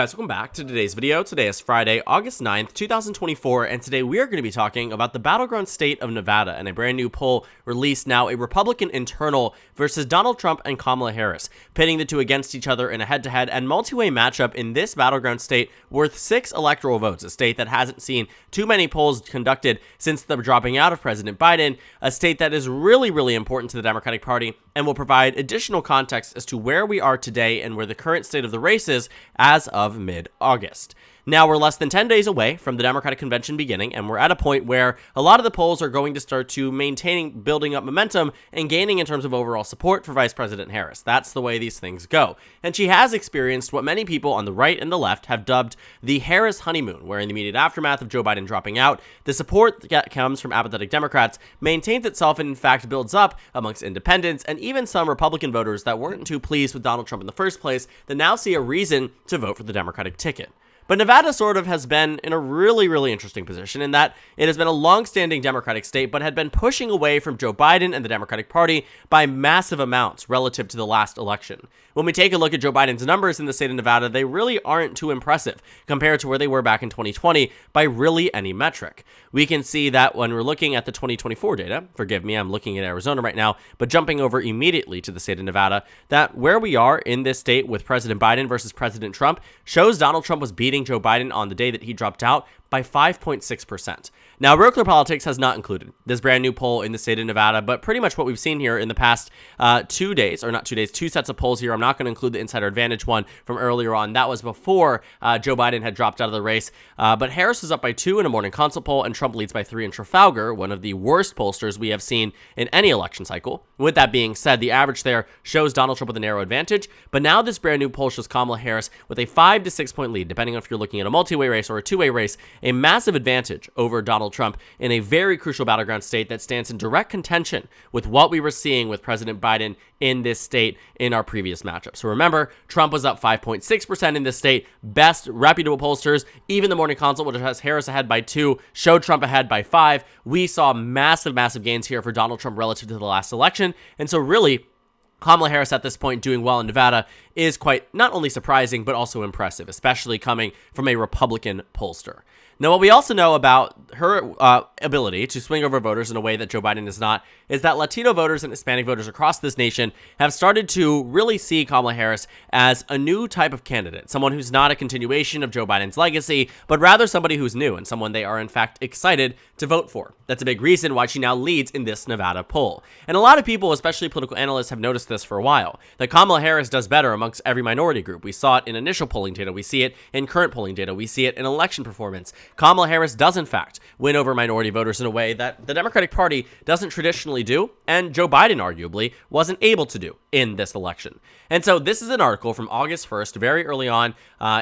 Guys, welcome back to today's video. Today is Friday, August 9th, 2024, and today we are going to be talking about the battleground state of Nevada and a brand new poll released now, a Republican internal versus Donald Trump and Kamala Harris, pitting the two against each other in a head-to-head and multi-way matchup in this battleground state worth 6 electoral votes, a state that hasn't seen too many polls conducted since the dropping out of President Biden, a state that is really, really important to the Democratic Party and will provide additional context as to where we are today and where the current state of the race is as of mid-August. Now, we're less than 10 days away from the Democratic Convention beginning, and we're at a point where a lot of the polls are going to start to building up momentum and gaining in terms of overall support for Vice President Harris. That's the way these things go. And she has experienced what many people on the right and the left have dubbed the Harris honeymoon, where in the immediate aftermath of Joe Biden dropping out, the support that comes from apathetic Democrats maintains itself and in fact builds up amongst independents and even some Republican voters that weren't too pleased with Donald Trump in the first place that now see a reason to vote for the Democratic ticket. But Nevada sort of has been in a really, really interesting position in that it has been a long-standing Democratic state, but had been pushing away from Joe Biden and the Democratic Party by massive amounts relative to the last election. When we take a look at Joe Biden's numbers in the state of Nevada, they really aren't too impressive compared to where they were back in 2020 by really any metric. We can see that when we're looking at the 2024 data, forgive me, I'm looking at Arizona right now, but jumping over immediately to the state of Nevada, that where we are in this state with President Biden versus President Trump shows Donald Trump was beating Joe Biden on the day that he dropped out by 5.6%. Now, Real Clear Politics has not included this brand new poll in the state of Nevada, but pretty much what we've seen here in the past 2 sets of polls here. I'm not going to include the Insider Advantage one from earlier on. That was before Joe Biden had dropped out of the race. But Harris was up by 2 in a morning consult poll, and Trump leads by 3 in Trafalgar, one of the worst pollsters we have seen in any election cycle. With that being said, the average there shows Donald Trump with a narrow advantage, but now this brand new poll shows Kamala Harris with a 5 to 6 point lead, depending on if you're looking at a multi-way race or a two-way race, a massive advantage over Donald Trump in a very crucial battleground state that stands in direct contention with what we were seeing with President Biden in this state in our previous matchup. So remember, Trump was up 5.6% in this state. Best reputable pollsters, even the morning consult, which has Harris ahead by 2, showed Trump ahead by 5. We saw massive gains here for Donald Trump relative to the last election. And so really, Kamala Harris at this point doing well in Nevada is quite not only surprising, but also impressive, especially coming from a Republican pollster. Now, what we also know about her ability to swing over voters in a way that Joe Biden is not is that Latino voters and Hispanic voters across this nation have started to really see Kamala Harris as a new type of candidate, someone who's not a continuation of Joe Biden's legacy, but rather somebody who's new and someone they are in fact excited to vote for. That's a big reason why she now leads in this Nevada poll. And a lot of people, especially political analysts, have noticed this for a while, that Kamala Harris does better amongst every minority group. We saw it in initial polling data. We see it in current polling data. We see it in election performance. Kamala Harris does, in fact, win over minority voters in a way that the Democratic Party doesn't traditionally do, and Joe Biden, arguably, wasn't able to do in this election. And so this is an article from August 1st, very early on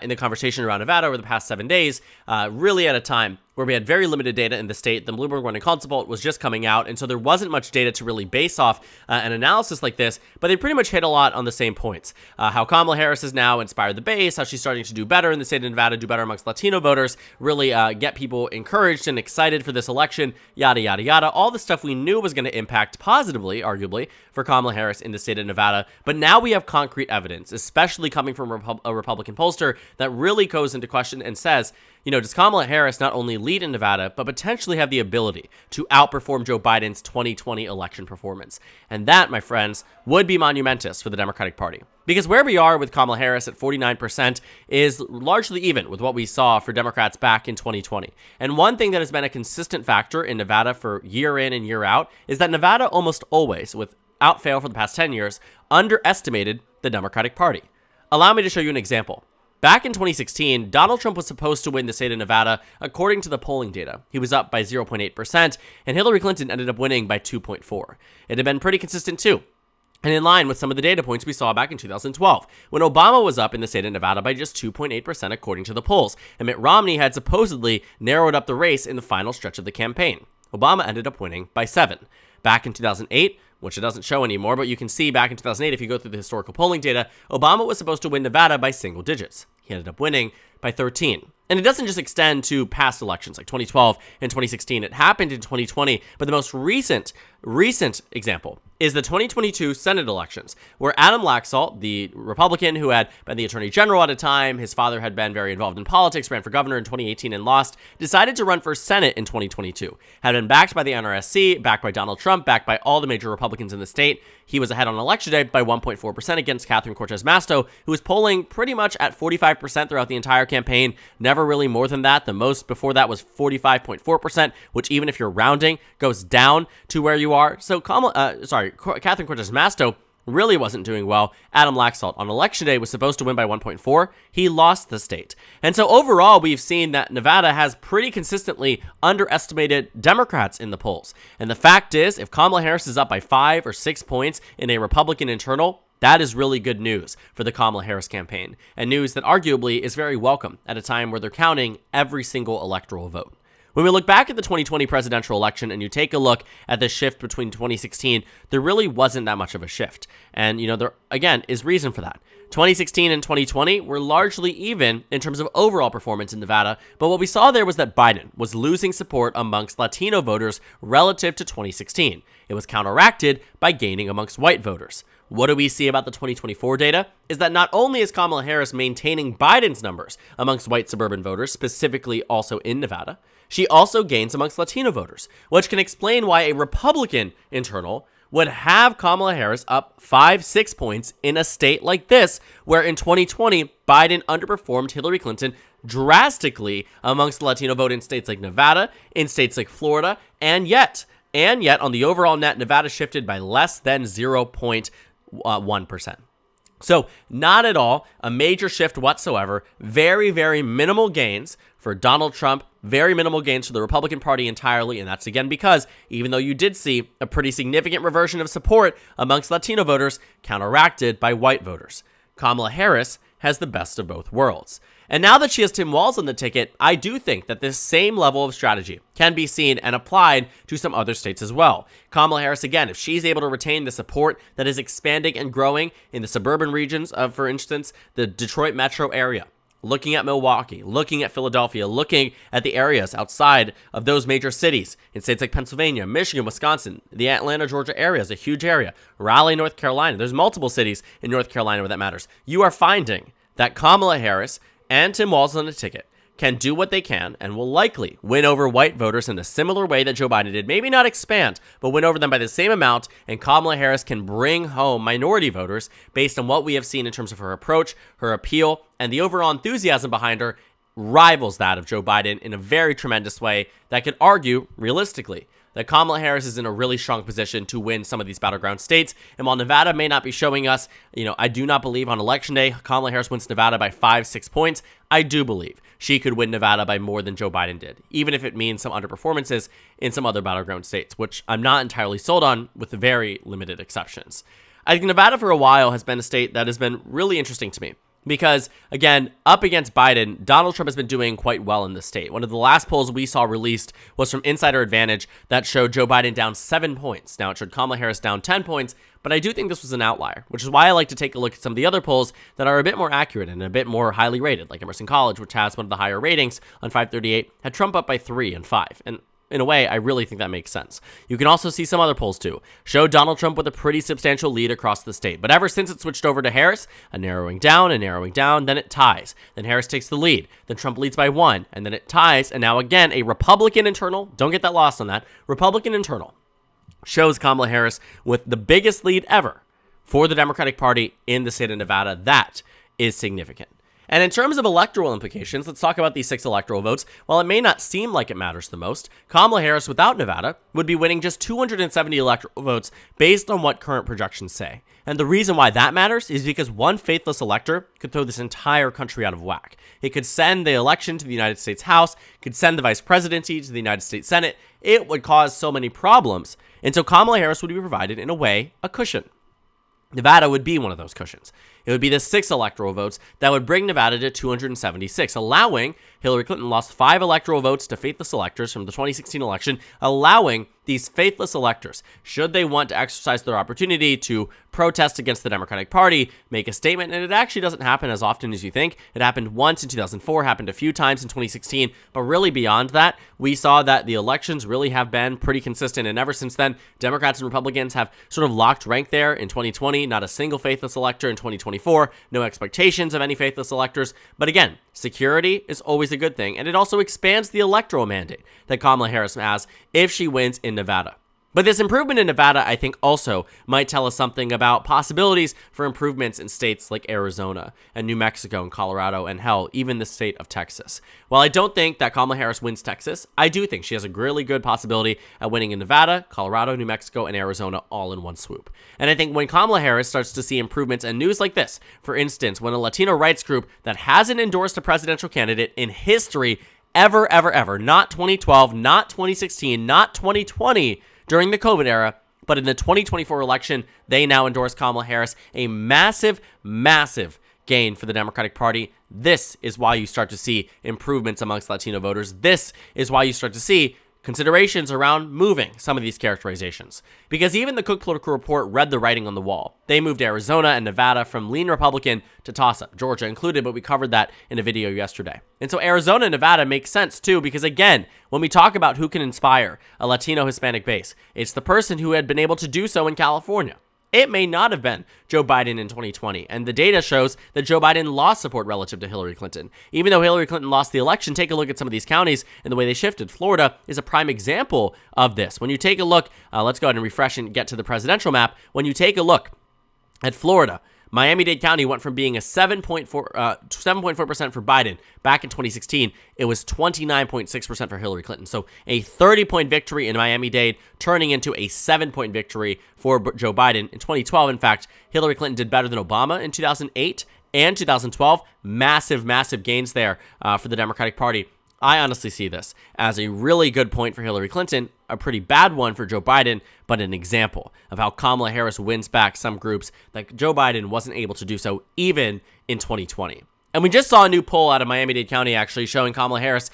in the conversation around Nevada over the past 7 days, really at a time where we had very limited data in the state. The Bloomberg Morning Consult was just coming out, and so there wasn't much data to really base off an analysis like this, but they pretty much hit a lot on the same points. How Kamala Harris has now inspired the base, how she's starting to do better in the state of Nevada, do better amongst Latino voters, really get people encouraged and excited for this election, yada, yada, yada. All the stuff we knew was going to impact positively, arguably, for Kamala Harris in the state of Nevada. But now we have concrete evidence, especially coming from a Republican pollster, that really goes into question and says, does Kamala Harris not only lead in Nevada, but potentially have the ability to outperform Joe Biden's 2020 election performance? And that, my friends, would be monumentous for the Democratic Party. Because where we are with Kamala Harris at 49% is largely even with what we saw for Democrats back in 2020. And one thing that has been a consistent factor in Nevada for year in and year out is that Nevada almost always, without fail for the past 10 years, underestimated the Democratic Party. Allow me to show you an example. Back in 2016, Donald Trump was supposed to win the state of Nevada according to the polling data. He was up by 0.8%, and Hillary Clinton ended up winning by 2.4%. It had been pretty consistent too, and in line with some of the data points we saw back in 2012, when Obama was up in the state of Nevada by just 2.8% according to the polls, and Mitt Romney had supposedly narrowed up the race in the final stretch of the campaign. Obama ended up winning by 7%. Back in 2008, which it doesn't show anymore, but you can see back in 2008, if you go through the historical polling data, Obama was supposed to win Nevada by single digits. He ended up winning by 13. And it doesn't just extend to past elections like 2012 and 2016. It happened in 2020, but the most recent recent example is the 2022 Senate elections, where Adam Laxalt, the Republican who had been the Attorney General at a time, his father had been very involved in politics, ran for governor in 2018 and lost, decided to run for Senate in 2022. Had been backed by the NRSC, backed by Donald Trump, backed by all the major Republicans in the state. He was ahead on election day by 1.4% against Catherine Cortez Masto, who was polling pretty much at 45% throughout the entire campaign, never really more than that. The most before that was 45.4%, which even if you're rounding, goes down to where you are. So Catherine Cortez Masto really wasn't doing well. Adam Laxalt on election day was supposed to win by 1.4. He lost the state. And so overall, we've seen that Nevada has pretty consistently underestimated Democrats in the polls. And the fact is, if Kamala Harris is up by 5 or 6 points in a Republican internal, that is really good news for the Kamala Harris campaign, and news that arguably is very welcome at a time where they're counting every single electoral vote. When we look back at the 2020 presidential election and you take a look at the shift between 2016, there really wasn't that much of a shift. And, there, again, is reason for that. 2016 and 2020 were largely even in terms of overall performance in Nevada, but what we saw there was that Biden was losing support amongst Latino voters relative to 2016. It was counteracted by gaining amongst white voters. What do we see about the 2024 data is that not only is Kamala Harris maintaining Biden's numbers amongst white suburban voters, specifically also in Nevada, she also gains amongst Latino voters, which can explain why a Republican internal would have Kamala Harris up 5-6 points in a state like this, where in 2020, Biden underperformed Hillary Clinton drastically amongst the Latino vote in states like Nevada, in states like Florida, and yet on the overall net, Nevada shifted by less than 0.1%. So not at all a major shift whatsoever. Very, very minimal gains for Donald Trump, very minimal gains for the Republican Party entirely, and that's again because even though you did see a pretty significant reversion of support amongst Latino voters, counteracted by white voters, Kamala Harris has the best of both worlds. And now that she has Tim Walz on the ticket, I do think that this same level of strategy can be seen and applied to some other states as well. Kamala Harris, again, if she's able to retain the support that is expanding and growing in the suburban regions of, for instance, the Detroit metro area, looking at Milwaukee, looking at Philadelphia, looking at the areas outside of those major cities in states like Pennsylvania, Michigan, Wisconsin, the Atlanta, Georgia area is a huge area, Raleigh, North Carolina, there's multiple cities in North Carolina where that matters. You are finding that Kamala Harris and Tim Walz on the ticket can do what they can and will likely win over white voters in a similar way that Joe Biden did. Maybe not expand, but win over them by the same amount, and Kamala Harris can bring home minority voters based on what we have seen in terms of her approach, her appeal, and the overall enthusiasm behind her rivals that of Joe Biden in a very tremendous way that could argue, realistically, that Kamala Harris is in a really strong position to win some of these battleground states. And while Nevada may not be showing us, I do not believe on election day Kamala Harris wins Nevada by 5-6 points. I do believe she could win Nevada by more than Joe Biden did, even if it means some underperformances in some other battleground states, which I'm not entirely sold on, with very limited exceptions. I think Nevada for a while has been a state that has been really interesting to me. Because, again, up against Biden, Donald Trump has been doing quite well in the state. One of the last polls we saw released was from Insider Advantage that showed Joe Biden down 7 points. Now, it showed Kamala Harris down 10 points, but I do think this was an outlier, which is why I like to take a look at some of the other polls that are a bit more accurate and a bit more highly rated, like Emerson College, which has one of the higher ratings on 538, had Trump up by 3 and 5. And in a way, I really think that makes sense. You can also see some other polls too. Show Donald Trump with a pretty substantial lead across the state. But ever since it switched over to Harris, a narrowing down, then it ties. Then Harris takes the lead. Then Trump leads by 1, and then it ties. And now again, a Republican internal, don't get that lost on that, Republican internal shows Kamala Harris with the biggest lead ever for the Democratic Party in the state of Nevada. That is significant. And in terms of electoral implications, let's talk about these 6 electoral votes. While it may not seem like it matters the most, Kamala Harris without Nevada would be winning just 270 electoral votes based on what current projections say. And the reason why that matters is because one faithless elector could throw this entire country out of whack. It could send the election to the United States House, could send the vice presidency to the United States Senate. It would cause so many problems. And so Kamala Harris would be provided, in a way, a cushion. Nevada would be one of those cushions. It would be the 6 electoral votes that would bring Nevada to 276, allowing Hillary Clinton lost 5 electoral votes to faithless electors from the 2016 election, allowing these faithless electors, should they want to exercise their opportunity to protest against the Democratic Party, make a statement. And it actually doesn't happen as often as you think. It happened once in 2004, happened a few times in 2016, but really beyond that, we saw that the elections really have been pretty consistent. And ever since then, Democrats and Republicans have sort of locked rank there. In 2020, not a single faithless elector. In 2024, no expectations of any faithless electors. But again, security is always a good thing, and it also expands the electoral mandate that Kamala Harris has if she wins in Nevada. But this improvement in Nevada, I think, also might tell us something about possibilities for improvements in states like Arizona and New Mexico and Colorado and, hell, even the state of Texas. While I don't think that Kamala Harris wins Texas, I do think she has a really good possibility at winning in Nevada, Colorado, New Mexico, and Arizona all in one swoop. And I think when Kamala Harris starts to see improvements and news like this, for instance, when a Latino rights group that hasn't endorsed a presidential candidate in history ever, not 2012, not 2016, not 2020, during the COVID era, but in the 2024 election, they now endorse Kamala Harris, a massive gain for the Democratic Party. This is why you start to see improvements amongst Latino voters. This is why you start to see considerations around moving some of these characterizations. Because even the Cook Political Report read the writing on the wall. They moved Arizona and Nevada from lean Republican to toss-up, Georgia included, but we covered that in a video yesterday. And so Arizona and Nevada make sense too, because again, when we talk about who can inspire a Latino Hispanic base, it's the person who had been able to do so in California. It may not have been Joe Biden in 2020, and the data shows that Joe Biden lost support relative to Hillary Clinton. Even though Hillary Clinton lost the election, take a look at some of these counties and the way they shifted. Florida is a prime example of this. When you take a look, let's go ahead and refresh and get to the presidential map. When you take a look at Florida, Miami-Dade County went from being a 7.4% for Biden back in 2016. It was 29.6% for Hillary Clinton. So a 30-point victory in Miami-Dade turning into a 7-point victory for Joe Biden. In 2012, in fact, Hillary Clinton did better than Obama in 2008 and 2012. Massive gains there for the Democratic Party. I honestly see this as a really good point for Hillary Clinton, a pretty bad one for Joe Biden, but an example of how Kamala Harris wins back some groups that Joe Biden wasn't able to do so even in 2020. And we just saw a new poll out of Miami-Dade County actually showing Kamala Harris,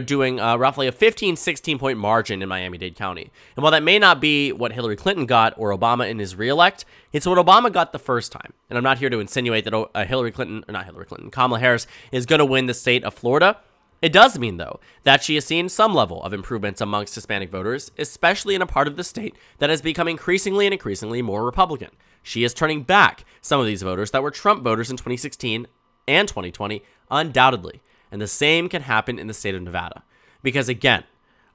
doing roughly a 16 point margin in Miami-Dade County. And while that may not be what Hillary Clinton got or Obama in his reelect, it's what Obama got the first time. And I'm not here to insinuate that Kamala Harris is going to win the state of Florida. It does mean, though, that she has seen some level of improvements amongst Hispanic voters, especially in a part of the state that has become increasingly more Republican. She is turning back some of these voters that were Trump voters in 2016 and 2020, undoubtedly. And the same can happen in the state of Nevada. Because again,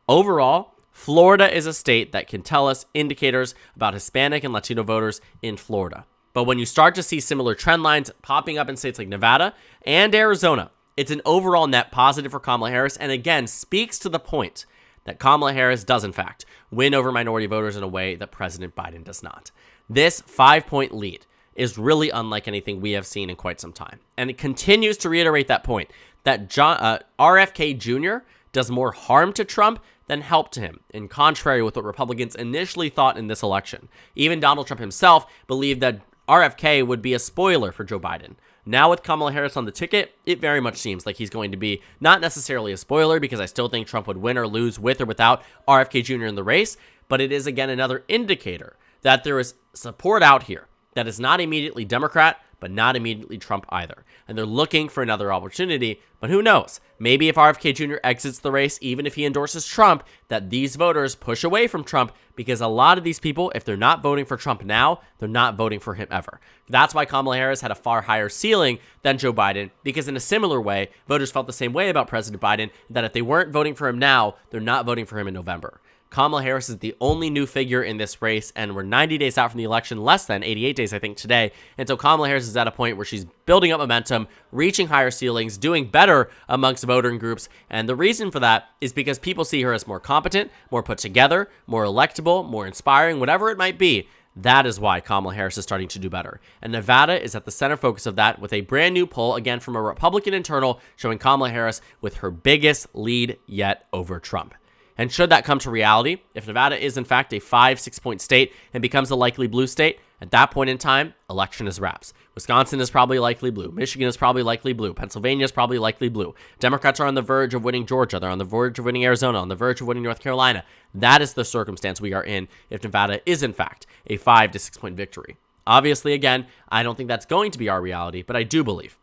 overall, Florida is a state that can tell us indicators about Hispanic and Latino voters in Florida. But when you start to see similar trend lines popping up in states like Nevada and Arizona, it's an overall net positive for Kamala Harris, and again, speaks to the point that Kamala Harris does, in fact, win over minority voters in a way that President Biden does not. This 5-point lead is really unlike anything we have seen in quite some time. And it continues to reiterate that point, that RFK Jr. does more harm to Trump than help to him, in contrary with what Republicans initially thought in this election. Even Donald Trump himself believed that RFK would be a spoiler for Joe Biden. Now with Kamala Harris on the ticket, it very much seems like he's going to be not necessarily a spoiler, because I still think Trump would win or lose with or without RFK Jr. in the race, but it is again another indicator that there is support out here that is not immediately Democrat, but not immediately Trump either. And they're looking for another opportunity, but who knows? Maybe if RFK Jr. exits the race, even if he endorses Trump, that these voters push away from Trump, because a lot of these people, if they're not voting for Trump now, they're not voting for him ever. That's why Kamala Harris had a far higher ceiling than Joe Biden, because in a similar way, voters felt the same way about President Biden, that if they weren't voting for him now, they're not voting for him in November. Kamala Harris is the only new figure in this race, and we're 90 days out from the election, less than 88 days, I think, today. And so Kamala Harris is at a point where she's building up momentum, reaching higher ceilings, doing better amongst voting groups. And the reason for that is because people see her as more competent, more put together, more electable, more inspiring, whatever it might be. That is why Kamala Harris is starting to do better. And Nevada is at the center focus of that, with a brand new poll, again from a Republican internal, showing Kamala Harris with her biggest lead yet over Trump. And should that come to reality, if Nevada is in fact a 5-6 point state and becomes a likely blue state, at that point in time, election is wraps. Wisconsin is probably likely blue. Michigan is probably likely blue. Pennsylvania is probably likely blue. Democrats are on the verge of winning Georgia. They're on the verge of winning Arizona, on the verge of winning North Carolina. That is the circumstance we are in if Nevada is in fact a 5 to 6 point victory. Obviously, again, I don't think that's going to be our reality, but I do believe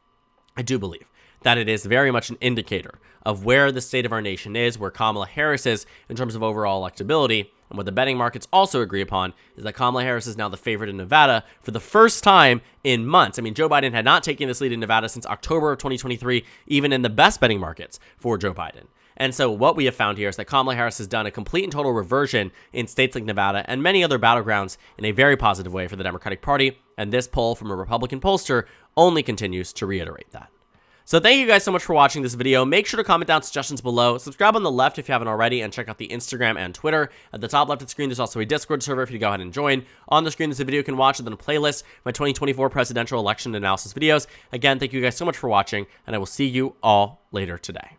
that it is very much an indicator of where the state of our nation is, where Kamala Harris is in terms of overall electability. And what the betting markets also agree upon is that Kamala Harris is now the favorite in Nevada for the first time in months. I mean, Joe Biden had not taken this lead in Nevada since October of 2023, even in the best betting markets for Joe Biden. And so what we have found here is that Kamala Harris has done a complete and total reversion in states like Nevada and many other battlegrounds in a very positive way for the Democratic Party. And this poll from a Republican pollster only continues to reiterate that. So thank you guys so much for watching this video. Make sure to comment down suggestions below. Subscribe on the left if you haven't already, and check out the Instagram and Twitter. At the top left of the screen, there's also a Discord server for you to go ahead and join. On the screen, there's a video you can watch, and then a playlist of my 2024 presidential election analysis videos. Again, thank you guys so much for watching, and I will see you all later today.